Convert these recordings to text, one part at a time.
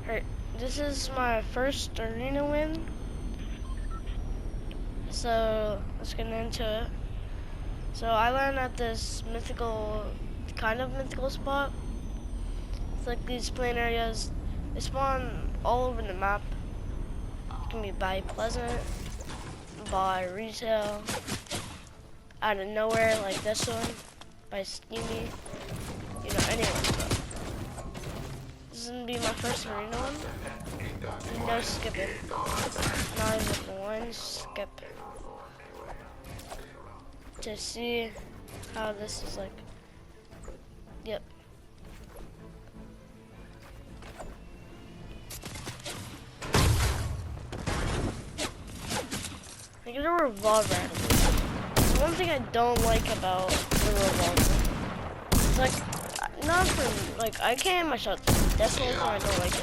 Alright, this is my first arena win. So let's get into it. So I land at this kind of mythical spot. It's like these plain areas. They spawn all over the map. It can be by Pleasant, by Retail, out of nowhere like this one, by Steamy, anywhere. This is gonna be my first arena one. No skipping. Not even one skip. To see how this is like. Yep. I get a revolver out of this. One thing I don't like about the revolver. It's like, not for, like, I can't hit my shots. That's the only thing I don't like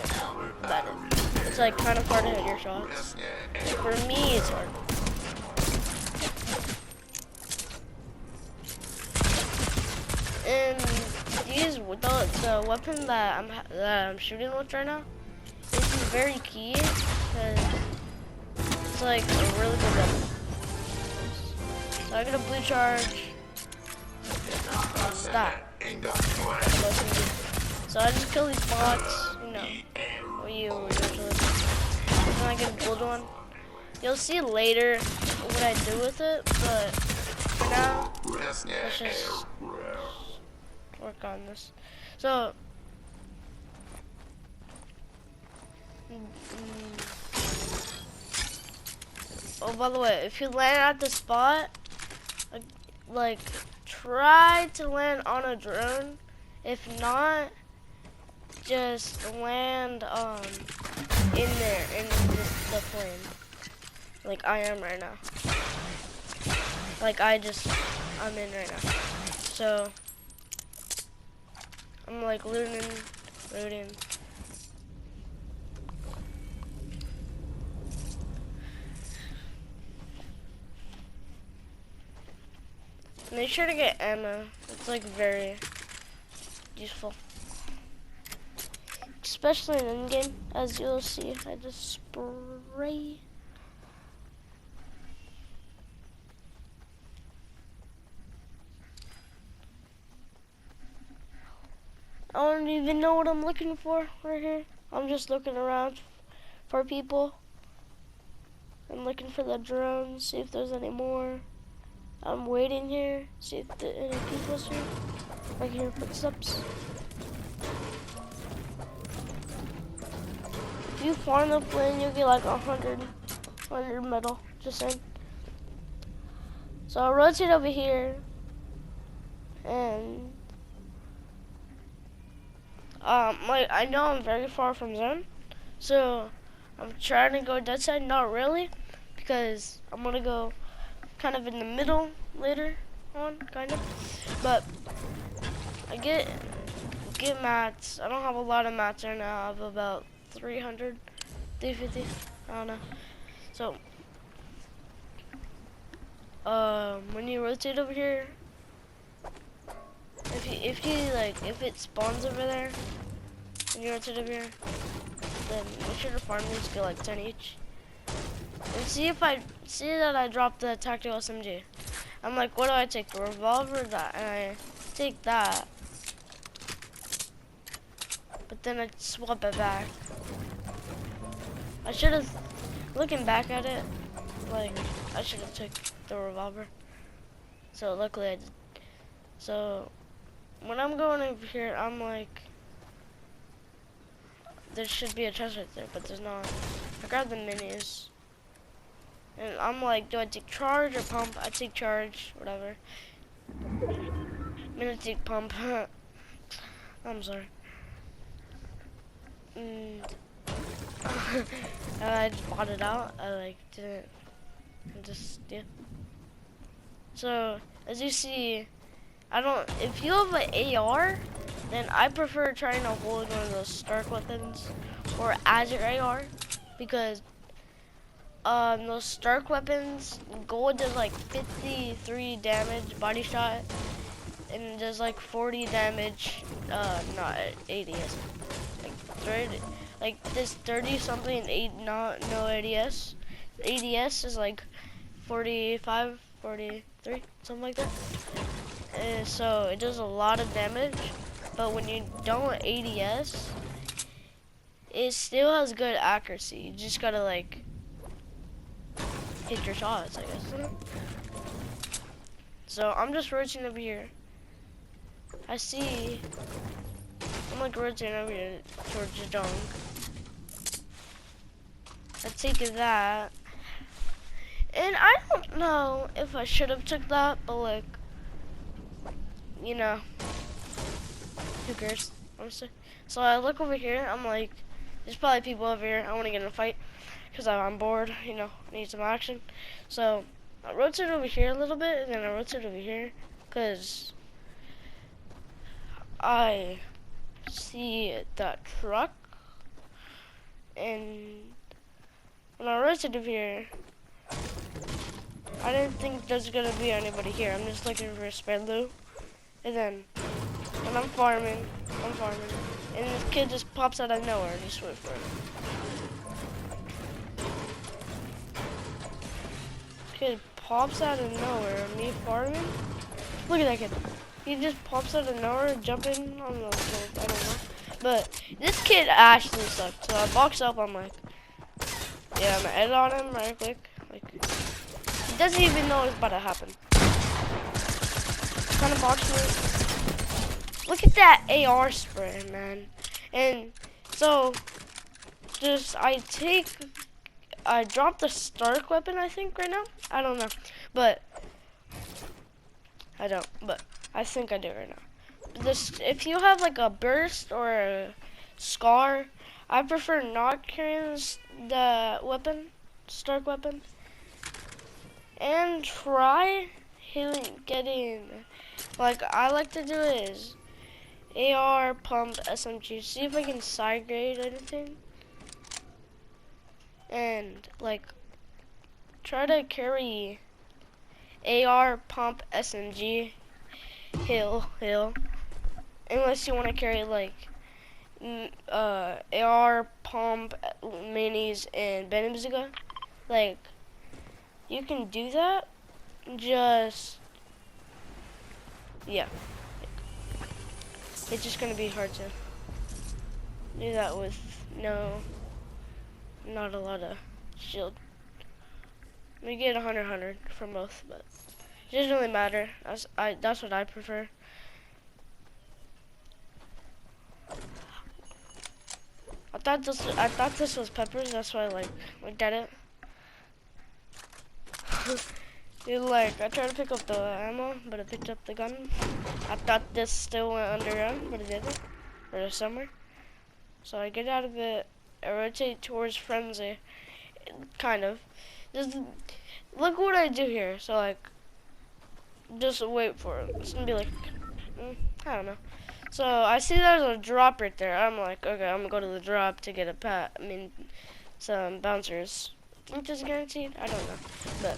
about it. It's like kind of hard to hit your shots. For me, it's hard. And the weapon that I'm shooting with right now, this is very key because it's like a really good weapon. So I get a blue charge. What's that? So I just kill these bots, what you usually do. And I get a gold one. You'll see later what I do with it, but for now, let's just work on this. So, oh, by the way, if you land at the spot, like try to land on a drone. If not, just land in there in the plane, like I am right now. Like I'm in right now. So I'm like looting. Make sure to get ammo. It's like very useful. Especially in in-game, as you'll see. I just spray. I don't even know what I'm looking for right here. I'm just looking around for people. I'm looking for the drones, see if there's any more. I'm waiting here, see if any people's here. I hear footsteps. If you farm the plane, you'll get like 100 metal, just saying. So I'll rotate over here, and I know I'm very far from zone, so I'm trying to go that side, not really, because I'm gonna go kind of in the middle later on, kind of. But I get mats. I don't have a lot of mats right now. I have about 300, 350. I don't know. So when you rotate over here, if it spawns over there, and you rotate over here, then make sure to farm these, get like 10 each. And see that I dropped the tactical SMG. I'm like, what do I take? The revolver or that? And I take that. But then I swap it back. I should have, looking back at it, like, I should have took the revolver. So luckily I did. So when I'm going over here, I'm like, there should be a chest right there, but there's not. I grabbed the minis. And I'm like, do I take charge or pump? I take charge, whatever. I'm gonna take pump. I'm sorry. I just bought it out. I yeah. So, as you see, if you have an AR, then I prefer trying to hold one of those Stark weapons or as your AR, because those Stark weapons, gold does like 53 damage body shot, and does like 40 damage, not 80, like like this 30 something no ADS. ADS is like 45, 43, something like that. So it does a lot of damage, but when you don't ADS, it still has good accuracy. You just gotta like hit your shots, I guess. So I'm just rotating over here. I see. I'm like rotating over here towards Zedong. I take that. And I don't know if I should have took that, but like, you know, who cares, honestly. So I look over here, I'm like, there's probably people over here, I want to get in a fight, because I'm bored, you know, I need some action. So I rotate over here a little bit, and then I rotate over here, because I see that truck, and when I rotate over here, I didn't think there's gonna be anybody here. I'm just looking for a spare loot. And then, when I'm farming, and this kid just pops out of nowhere. Just wait for it. This kid pops out of nowhere. Me farming. Look at that kid. He just pops out of nowhere, jumping on the. I don't know. But this kid actually sucked. So I box up. I'm like, yeah, I'm gonna edit on him right quick. Like, he doesn't even know what's about to happen. Kind of box me. Look at that AR spray, man. And so, I dropped the Stark weapon, I think, right now. I don't know, but I don't. But I think I do right now. If you have like a burst or a scar, I prefer not carrying the weapon, Stark weapon, and try getting. Like I like to do is AR, pump, SMG. See if I can side grade anything. And like try to carry AR, pump, SMG, hill. Unless you want to carry like AR, pump, minis, and Venom Bazooka. Like you can do that. Just yeah. It's just gonna be hard to do that with not a lot of shield. We get 100 from both, but it doesn't really matter. That's what I prefer. I thought this was peppers. That's why I looked at it. Dude, like I tried to pick up the ammo, but I picked up the gun. I thought this still went underground, but it didn't, or somewhere. So I get out of it. I rotate towards Frenzy, kind of. Just look what I do here. So like, just wait for it. It's gonna be like, I don't know. So I see there's a drop right there. I'm like, okay, I'm gonna go to the drop to get some bouncers. I think this is guaranteed. I don't know, but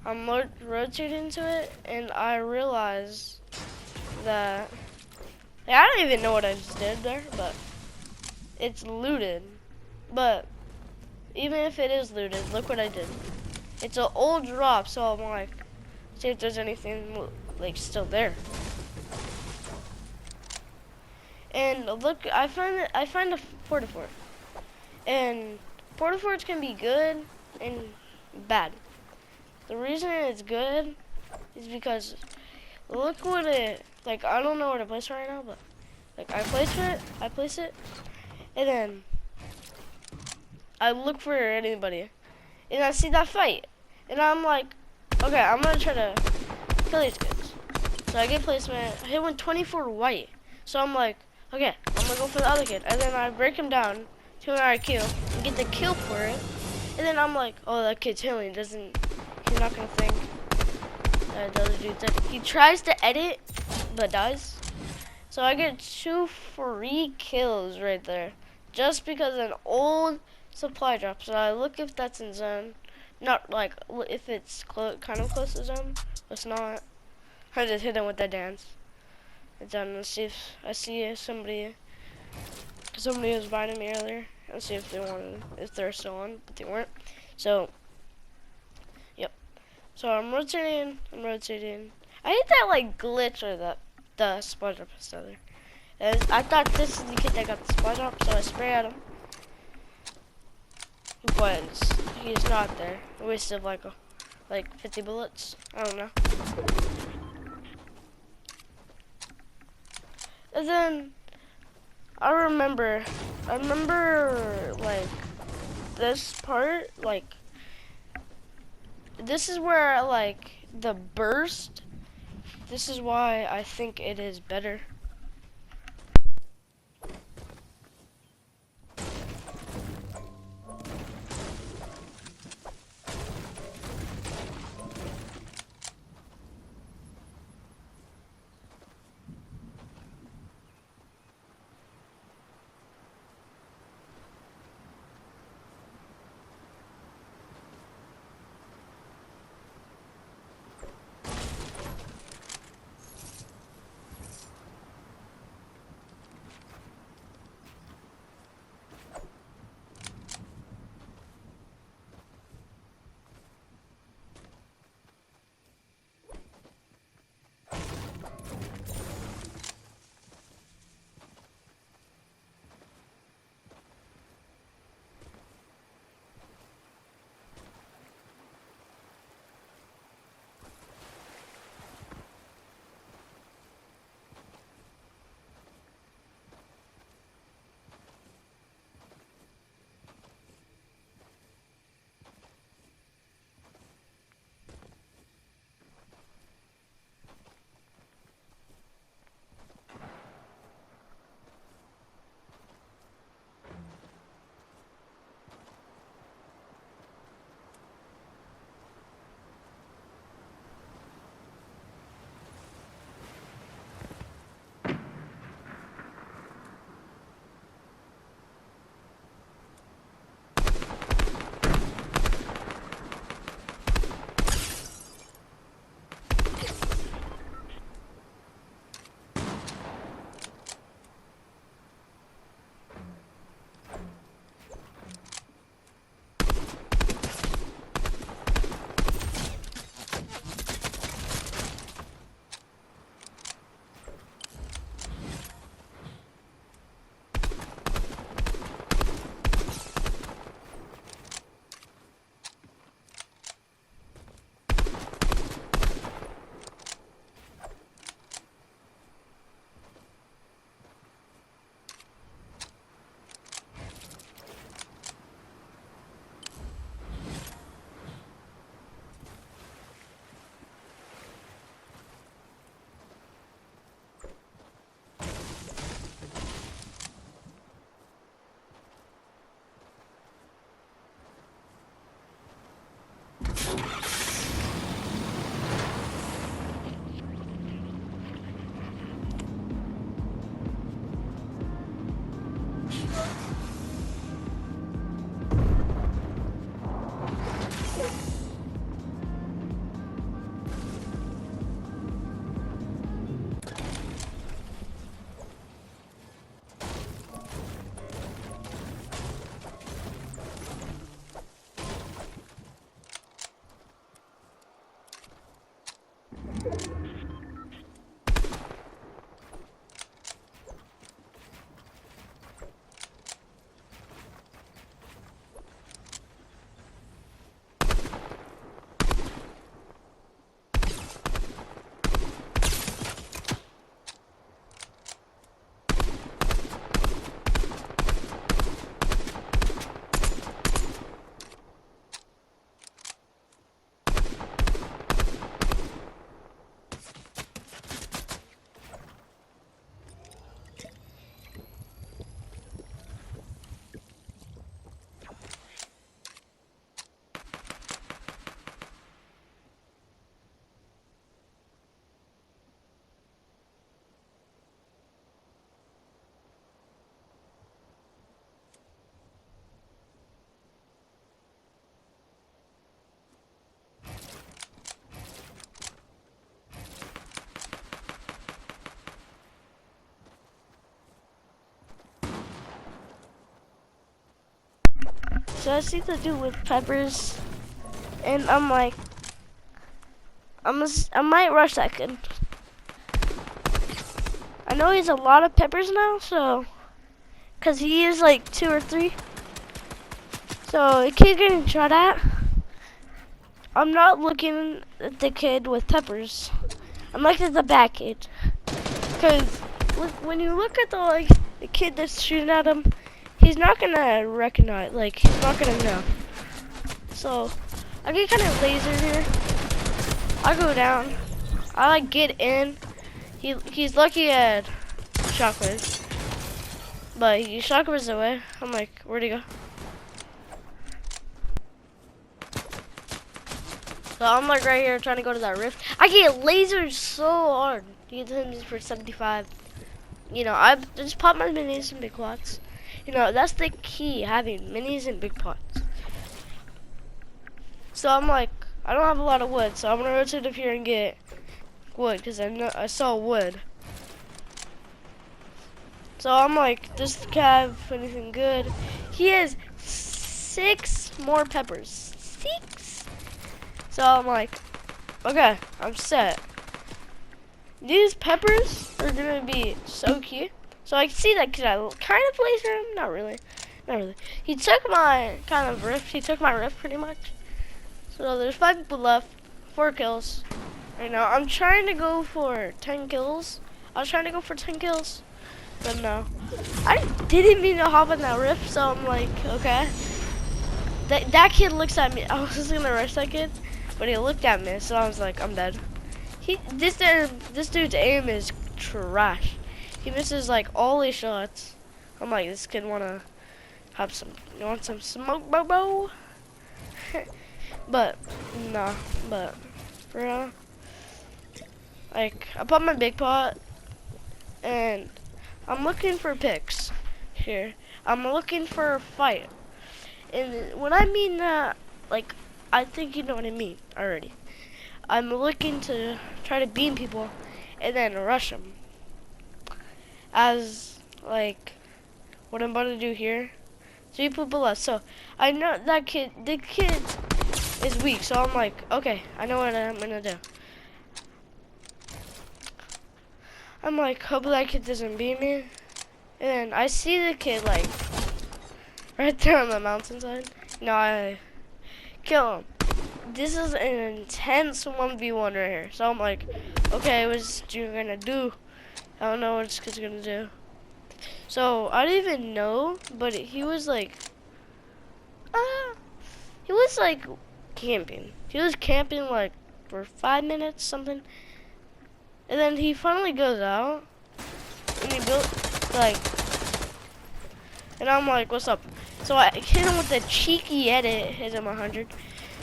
I'm rotating to it, and I realize that I don't even know what I just did there, but it's looted. But even if it is looted, look what I did. It's an old drop, so I'm like, see if there's anything like still there. And look, I find a Port-a-Fort, and Port-a-Forts can be good and bad. The reason it's good is because look what like I don't know where to place it right now, but like I place it, and then I look for anybody, and I see that fight, and I'm like, okay, I'm gonna try to kill these kids. So I get placement. I hit one 24 white, so I'm like, okay, I'm gonna go for the other kid, and then I break him down to an IQ and get the kill for it, and then I'm like, oh, that kid's healing. He's not gonna think that the other dude's dead. He tries to edit, but dies. So I get 2 free kills right there, just because of an old supply drop. So I look if that's in zone, not like if it's kind of close to zone. It's not. I just hit him with that dance. It's done. Let's see if I see somebody. somebody was inviting me earlier. Let's see if they're still on, but they weren't. So, yep. So I'm rotating. I hate that like glitch or the SpongeBob is still there. And I thought this is the kid that got the SpongeBob, so I spray at him. But he's not there. I wasted like 50 bullets. I don't know. And then I remember like this part, like this is where like the burst. This is why I think it is better. So I see the dude with peppers, and I'm like, I might rush that kid. I know he's a lot of peppers now, so, cause he is like 2 or 3. So the kid getting shot at. I'm not looking at the kid with peppers. I'm looking at the bad kid. Cause look, when you look at the kid that's shooting at him, he's not gonna recognize, like he's not gonna know. So I get kind of laser here. I go down. I like get in. He's lucky at shockwaves, but he shockwaves away. I'm like, where'd he go? So I'm like right here trying to go to that rift. I get lasered so hard. You hit me for 75. You know, I just pop my minis and big pots. You know, that's the key, having minis and big pots. So I'm like, I don't have a lot of wood, so I'm gonna rotate up here and get wood because I saw wood. So I'm like, does the cat have anything good? He has 6 more peppers. 6. So I'm like, okay, I'm set. These peppers are gonna be so cute. So I can see that kid. I kind of laser him, not really. He took my kind of rift. He took my rift pretty much. So there's 5 people left, 4 kills. Right now I'm trying to go for 10 kills. I was trying to go for 10 kills, but no. I didn't mean to hop on that rift, so I'm like, okay. That kid looks at me. I was just gonna rush that kid, but he looked at me, so I was like, I'm dead. This dude's aim is trash. He misses like all his shots. I'm like, this kid want some smoke, Bobo? But no, but for real, like I put my big pot, and I'm looking for picks here. I'm looking for a fight, and when I mean that, like I think you know what I mean already. I'm looking to try to beam people and then rush them. As like what I'm about to do here. 3 people left. So I know that the kid is weak. So I'm like, okay, I know what I'm gonna do. I'm like, hope that kid doesn't beat me. And I see the kid like right there on the mountainside. No, I kill him. This is an intense 1v1 right here. So I'm like, okay, what's you gonna do? I don't know what this kid's gonna do. So I don't even know, but he was like camping. He was camping like for 5 minutes, something. And then he finally goes out and he built like, and I'm like, what's up? So I hit him with the cheeky edit, hit him 100.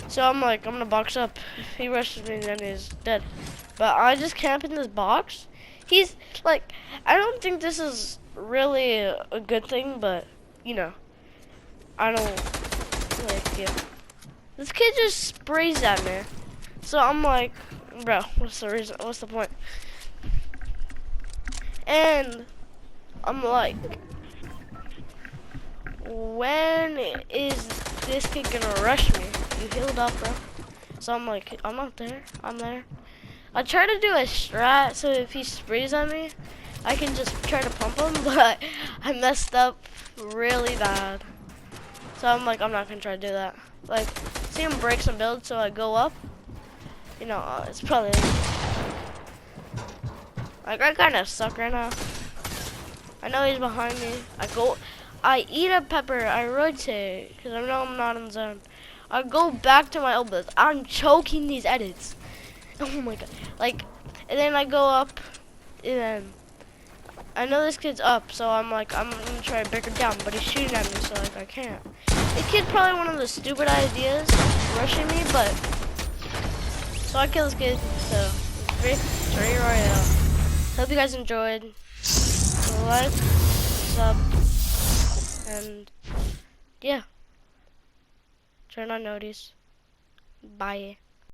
So I'm like, I'm gonna box up. If he rushes me, then he's dead. But I just camp in this box. He's like, I don't think this is really a good thing, but you know, I don't like it. This kid just sprays at me. So I'm like, bro, what's the reason? What's the point? And I'm like, when is this kid gonna rush me? You healed up, bro. So I'm like, I'm not there. I'm there. I try to do a strat so if he sprays at me, I can just try to pump him, but I messed up really bad. So I'm like, I'm not gonna try to do that. Like, see him break some builds, so I go up. You know, it's probably like I kind of suck right now. I know he's behind me. I eat a pepper. I rotate because I know I'm not in zone. I go back to my elbows. I'm choking these edits. Oh my god! Like, and then I go up, and then I know this kid's up, so I'm like, I'm gonna try to break him down, but he's shooting at me, so like I can't. The kid probably one of the stupid ideas, rushing me, but so I kill this kid. So victory royale. Hope you guys enjoyed. Like, sub, and yeah, turn on notice. Bye.